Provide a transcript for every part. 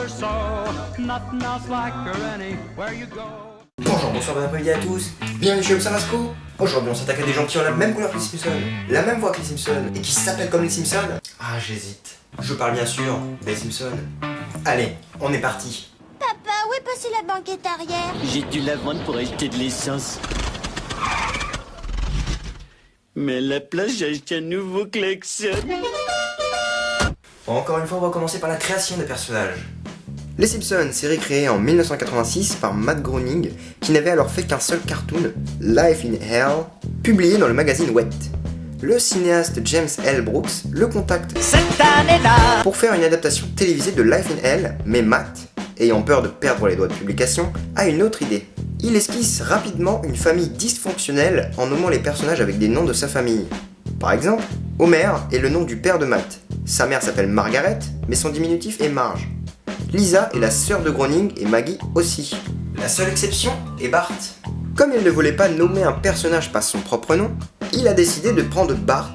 Bonjour, bonsoir, bon après-midi à tous. Bienvenue chez Observasco. Aujourd'hui, on s'attaque à des gens qui ont la même couleur que les Simpsons, la même voix que les Simpsons et qui s'appellent comme les Simpsons. Ah, j'hésite. Je parle bien sûr des Simpsons. Allez, on est parti. Papa, où est passée la banquette arrière? J'ai dû la vendre pour acheter de l'essence. Mais à la place, j'ai acheté un nouveau klaxon. Encore une fois, on va commencer par la création des personnages. Les Simpsons, série créée en 1986 par Matt Groening, qui n'avait alors fait qu'un seul cartoon, Life in Hell, publié dans le magazine Wet. Le cinéaste James L. Brooks le contacte Cette année-là pour faire une adaptation télévisée de Life in Hell, mais Matt, ayant peur de perdre les droits de publication, a une autre idée. Il esquisse rapidement une famille dysfonctionnelle en nommant les personnages avec des noms de sa famille. Par exemple, Homer est le nom du père de Matt. Sa mère s'appelle Margaret, mais son diminutif est Marge. Lisa est la sœur de Groening et Maggie aussi. La seule exception est Bart. Comme il ne voulait pas nommer un personnage par son propre nom, il a décidé de prendre Bart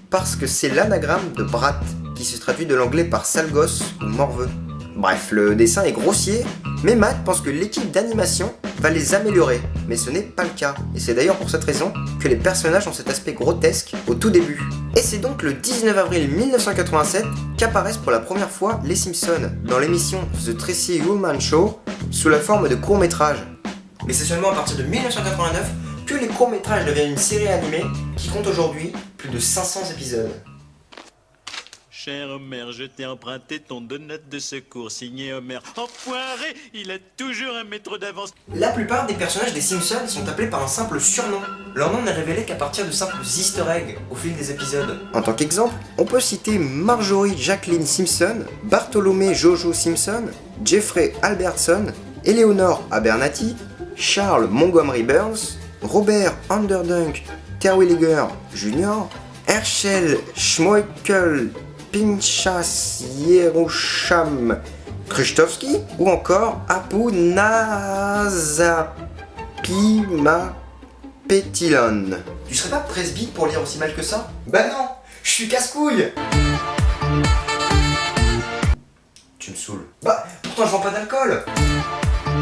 parce que c'est l'anagramme de Brat, qui se traduit de l'anglais par sale gosse ou morveux. Bref, le dessin est grossier, mais Matt pense que l'équipe d'animation va les améliorer, mais ce n'est pas le cas. Et c'est d'ailleurs pour cette raison que les personnages ont cet aspect grotesque au tout début. Et c'est donc le 19 avril 1987 qu'apparaissent pour la première fois les Simpsons dans l'émission The Tracy Ullman Show sous la forme de courts-métrages. Mais c'est seulement à partir de 1989 que les courts-métrages deviennent une série animée qui compte aujourd'hui plus de 500 épisodes. Cher Homer, je t'ai emprunté ton donut de secours, signé Homer. Enfoiré, il a toujours un mètre d'avance. La plupart des personnages des Simpsons sont appelés par un simple surnom. Leur nom n'est révélé qu'à partir de simples easter eggs au fil des épisodes. En tant qu'exemple, on peut citer Marjorie Jacqueline Simpson, Bartholomé Jojo Simpson, Jeffrey Albertson, Eleanor Abernathy, Charles Montgomery Burns, Robert Underdunk Terwilliger Jr., Herschel Schmoeckel Pinchas Yerusham Krzyzewski ou encore Apu Nazapima Petilon. Tu serais pas presbyte pour lire aussi mal que ça? Bah non, je suis casse-couille. Tu me saoules. Bah, pourtant je vends pas d'alcool.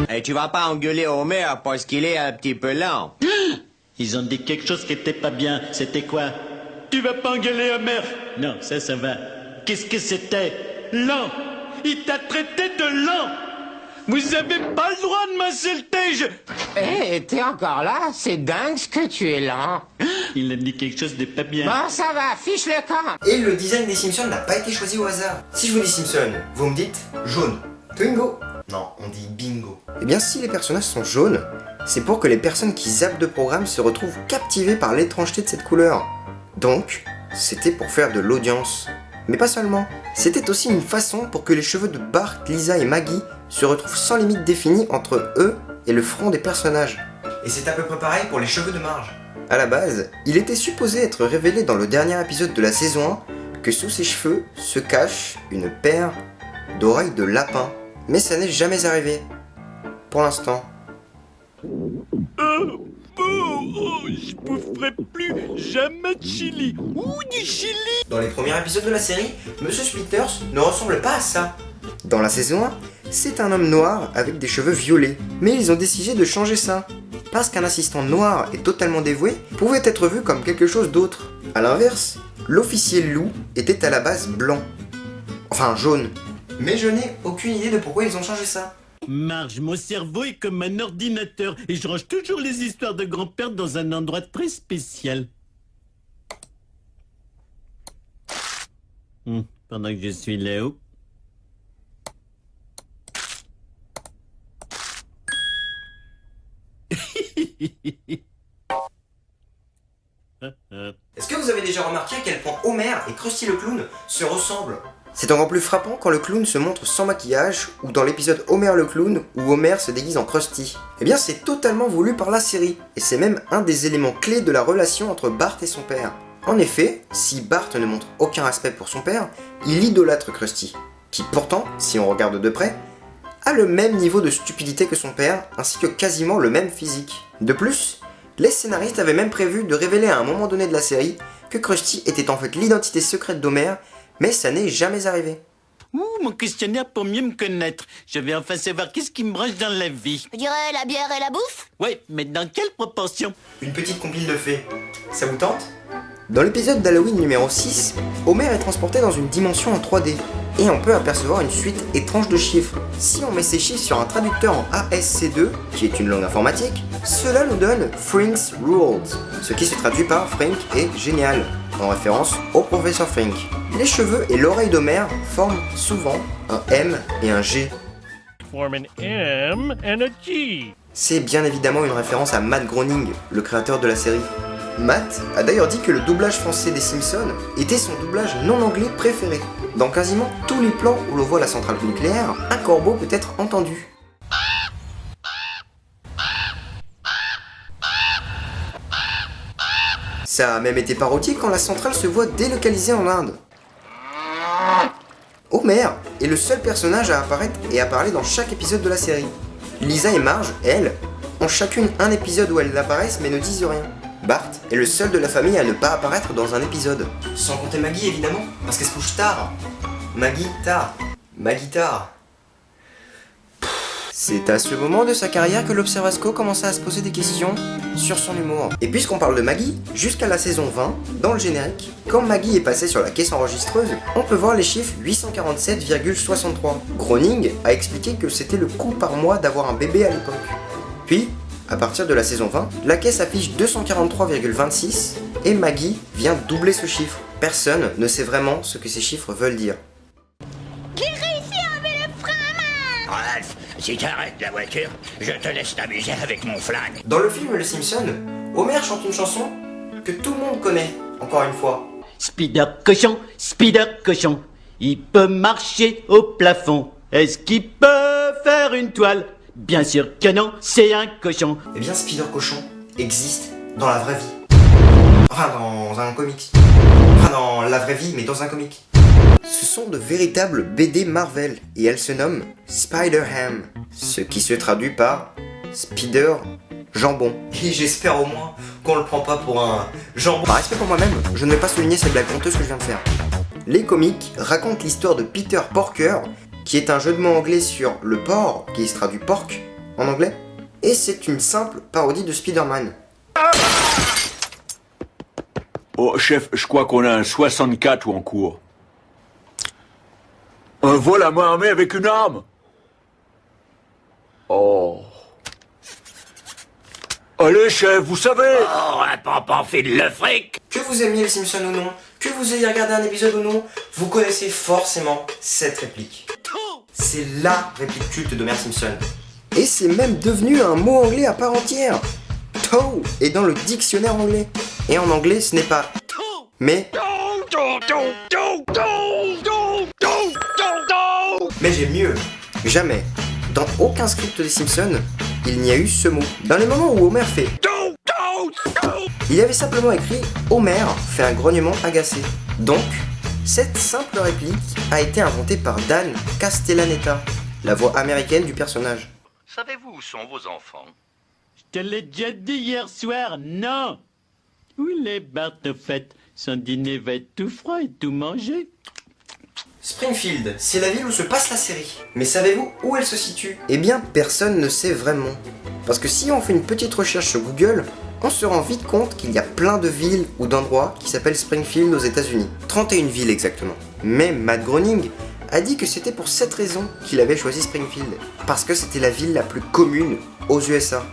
Et tu vas pas engueuler Homer parce qu'il est un petit peu lent. Ils ont dit quelque chose qui était pas bien. C'était quoi? Tu vas pas engueuler Homer? Non, ça va. Qu'est-ce que c'était? Lent. Il t'a traité de lent. Vous avez pas le droit de m'insulter, Eh, t'es encore là? C'est dingue ce que tu es lent. Il a dit quelque chose de pas bien. Bon, ça va, fiche le camp. Et le design des Simpsons n'a pas été choisi au hasard. Si je vous dis Simpson, vous me dites jaune. Twingo? Non, on dit bingo. Eh bien, si les personnages sont jaunes, c'est pour que les personnes qui zappent de programme se retrouvent captivées par l'étrangeté de cette couleur. Donc, c'était pour faire de l'audience. Mais pas seulement. C'était aussi une façon pour que les cheveux de Bart, Lisa et Maggie se retrouvent sans limite définie entre eux et le front des personnages. Et c'est à peu près pareil pour les cheveux de Marge. À la base, il était supposé être révélé dans le dernier épisode de la saison 1 que sous ses cheveux se cache une paire d'oreilles de lapin. Mais ça n'est jamais arrivé. Pour l'instant. Je boufferai plus jamais de chili. Ou du chili. Dans les premiers épisodes de la série, Monsieur Smithers ne ressemble pas à ça. Dans la saison 1, c'est un homme noir avec des cheveux violets. Mais ils ont décidé de changer ça. Parce qu'un assistant noir et totalement dévoué pouvait être vu comme quelque chose d'autre. A l'inverse, l'officier Lou était à la base blanc. Enfin jaune. Mais je n'ai aucune idée de pourquoi ils ont changé ça. Marge, mon cerveau est comme un ordinateur et je range toujours les histoires de grand-père dans un endroit très spécial. Pendant que je suis là-haut. Est-ce que vous avez déjà remarqué à quel point Homer et Krusty le clown se ressemblent? C'est encore plus frappant quand le clown se montre sans maquillage ou dans l'épisode Homer le clown où Homer se déguise en Krusty. Eh bien c'est totalement voulu par la série et c'est même un des éléments clés de la relation entre Bart et son père. En effet, si Bart ne montre aucun respect pour son père, il idolâtre Krusty, qui pourtant, si on regarde de près, a le même niveau de stupidité que son père ainsi que quasiment le même physique. De plus, les scénaristes avaient même prévu de révéler à un moment donné de la série que Krusty était en fait l'identité secrète d'Homer, mais ça n'est jamais arrivé. Ouh, mon questionnaire pour mieux me connaître. Je vais enfin savoir qu'est-ce qui me branche dans la vie. Je dirais la bière et la bouffe. Ouais, mais dans quelle proportion? Une petite compile de fées. Ça vous tente? Dans l'épisode d'Halloween numéro 6, Homer est transporté dans une dimension en 3D. Et on peut apercevoir une suite étrange de chiffres. Si on met ces chiffres sur un traducteur en ASC2, qui est une langue informatique, cela nous donne Frink's Rules, ce qui se traduit par Frink est génial, en référence au professeur Frink. Les cheveux et l'oreille d'Homer forment souvent un M et un G. Form an M and a G. C'est bien évidemment une référence à Matt Groening, le créateur de la série. Matt a d'ailleurs dit que le doublage français des Simpsons était son doublage non anglais préféré. Dans quasiment tous les plans où l'on voit la centrale nucléaire, un corbeau peut être entendu. Ça a même été parodié quand la centrale se voit délocalisée en Inde. Homer est le seul personnage à apparaître et à parler dans chaque épisode de la série. Lisa et Marge, elles, ont chacune un épisode où elles apparaissent mais ne disent rien. Bart est le seul de la famille à ne pas apparaître dans un épisode. Sans compter Maggie évidemment, parce qu'elle se couche tard. Maggie tard. C'est à ce moment de sa carrière que l'Observasco commença à se poser des questions sur son humour. Et puisqu'on parle de Maggie, jusqu'à la saison 20, dans le générique, quand Maggie est passée sur la caisse enregistreuse, on peut voir les chiffres 847,63. Groening a expliqué que c'était le coût par mois d'avoir un bébé à l'époque. Puis, à partir de la saison 20, la caisse affiche 243,26 et Maggie vient doubler ce chiffre. Personne ne sait vraiment ce que ces chiffres veulent dire. J'ai réussi à enlever le frein à main. Ralph, si t'arrêtes la voiture, je te laisse t'amuser avec mon flingue. Dans le film Les Simpsons, Homer chante une chanson que tout le monde connaît, encore une fois. Spider cochon, il peut marcher au plafond. Est-ce qu'il peut faire une toile? Bien sûr que non, c'est un cochon. Eh bien, Spider Cochon existe dans la vraie vie. Enfin, dans un comics. Enfin, dans la vraie vie, mais dans un comic. Ce sont de véritables BD Marvel, et elles se nomment Spider-Ham, ce qui se traduit par Spider Jambon. Et j'espère au moins qu'on le prend pas pour un jambon. Par respect pour moi-même, je ne vais pas souligner cette blague honteuse que je viens de faire. Les comics racontent l'histoire de Peter Porker, qui est un jeu de mots anglais sur le porc, qui se traduit porc en anglais, et c'est une simple parodie de Spider-Man. Oh, chef, je crois qu'on a un 64 ou en cours. Un vol à main armée avec une arme. Oh. Allez, chef, vous savez. Oh, un pampan file le fric. Que vous aimiez les Simpsons ou non, que vous ayez regardé un épisode ou non, vous connaissez forcément cette réplique. C'est LA réplique culte d'Homer Simpson. Et c'est même devenu un mot anglais à part entière. Toe est dans le dictionnaire anglais. Et en anglais, ce n'est pas mais mais j'ai mieux. Jamais, dans aucun script des Simpsons, il n'y a eu ce mot. Dans les moments où Homer fait il y avait simplement écrit Homer fait un grognement agacé. Donc, cette simple réplique a été inventée par Dan Castellaneta, la voix américaine du personnage. Savez-vous où sont vos enfants? Je te l'ai déjà dit hier soir, non. Où il est Bart au fait? Son dîner va être tout froid et tout mangé. Springfield, c'est la ville où se passe la série. Mais savez-vous où elle se situe? Eh bien, personne ne sait vraiment. Parce que si on fait une petite recherche sur Google, on se rend vite compte qu'il y a plein de villes ou d'endroits qui s'appellent Springfield aux États-Unis. 31 villes exactement. Mais Matt Groening a dit que c'était pour cette raison qu'il avait choisi Springfield. Parce que c'était la ville la plus commune aux USA.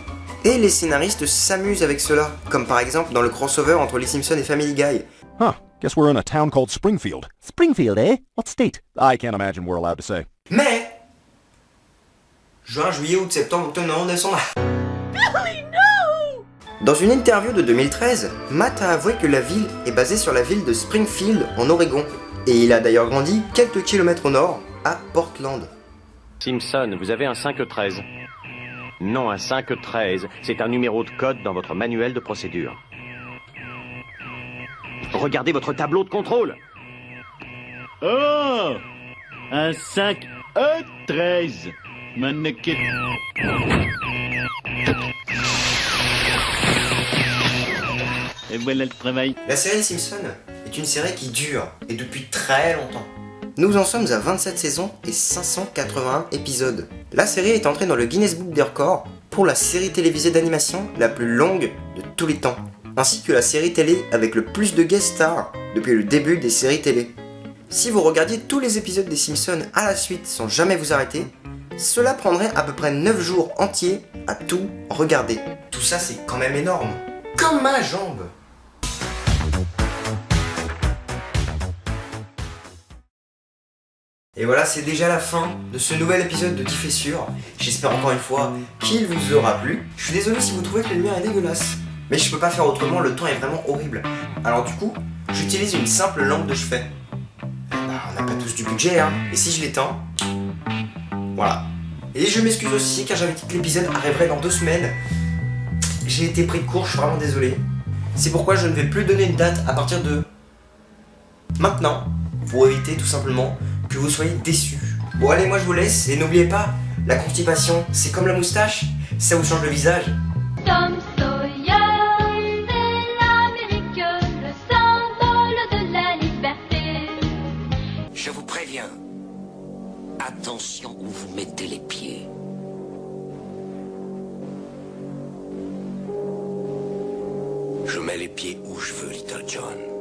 Et les scénaristes s'amusent avec cela, comme par exemple dans le crossover entre les Simpsons et Family Guy. Huh, guess we're in a town called Springfield. Springfield, eh? What state? I can't imagine we're allowed to say. Mais juin, juillet, août, septembre, octobre, novembre, décembre. Dans une interview de 2013, Matt a avoué que la ville est basée sur la ville de Springfield en Oregon. Et il a d'ailleurs grandi quelques kilomètres au nord, à Portland. Simpson, vous avez un 513. Non, un 513, c'est un numéro de code dans votre manuel de procédure. Regardez votre tableau de contrôle. Oh, un 5E13. Mannequin. Et voilà le travail. La série Les Simpsons est une série qui dure, et depuis très longtemps. Nous en sommes à 27 saisons et 581 épisodes. La série est entrée dans le Guinness Book des records pour la série télévisée d'animation la plus longue de tous les temps, ainsi que la série télé avec le plus de guest stars depuis le début des séries télé. Si vous regardiez tous les épisodes des Simpsons à la suite sans jamais vous arrêter, cela prendrait à peu près 9 jours entiers à tout regarder. Tout ça c'est quand même énorme. Comme ma jambe. Et voilà, c'est déjà la fin de ce nouvel épisode de Diff est sûr. J'espère encore une fois qu'il vous aura plu. Je suis désolé si vous trouvez que la lumière est dégueulasse, mais je peux pas faire autrement, le temps est vraiment horrible. Alors du coup, j'utilise une simple lampe de chevet. On n'a pas tous du budget, hein. Et si je l'éteins, voilà. Et je m'excuse aussi car j'avais dit que l'épisode arriverait dans 2 semaines. J'ai été pris de court, je suis vraiment désolé. C'est pourquoi je ne vais plus donner une date à partir de maintenant, pour éviter tout simplement que vous soyez déçus. Bon allez, moi je vous laisse et n'oubliez pas, la constipation, c'est comme la moustache, ça vous change le visage. Tom Sawyer, c'est l'Amérique, le symbole de la liberté. Je vous préviens. Attention où vous mettez les pieds. Je mets les pieds où je veux, Little John.